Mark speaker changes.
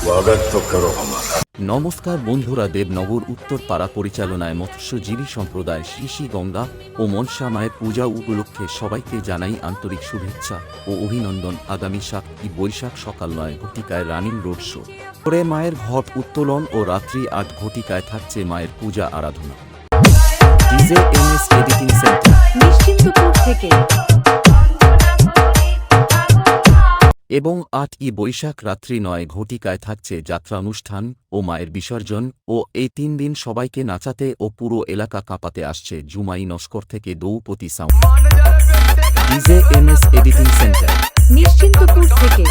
Speaker 1: स्वागत तो करो हमारा।
Speaker 2: নমস্কার বন্ধুরা, দেবনগর উত্তর পাড়া পরিচালনায় মৎস্যজীবী সম্প্রদায় শ্রী শ্রী গঙ্গা ও মনসা মায়ের পূজা উপলক্ষে সবাইকে জানাই আন্তরিক শুভেচ্ছা ও অভিনন্দন। আগামী 7 বৈশাখ সকাল 9 ঘটিকায় রানিং রোড শো করে মায়ের ঘট উত্তোলন ও রাত্রি 8 ঘটিকায় থাকছে মায়ের পূজা আরাধনা। DJ MS editing centre
Speaker 3: Nishchintapur থেকে
Speaker 2: এবং 8 বৈশাখ রাত্রি 9 ঘটিকায় থাকছে যাত্রা অনুষ্ঠান ও মায়ের বিসর্জন। ও এই 3 দিন সবাইকে নাচাতে ও পুরো এলাকা কাঁপাতে আসছে জুমাই নস্কর থেকে দৌপতি sound. DJ MS editing centre
Speaker 3: Nishchintapur থেকে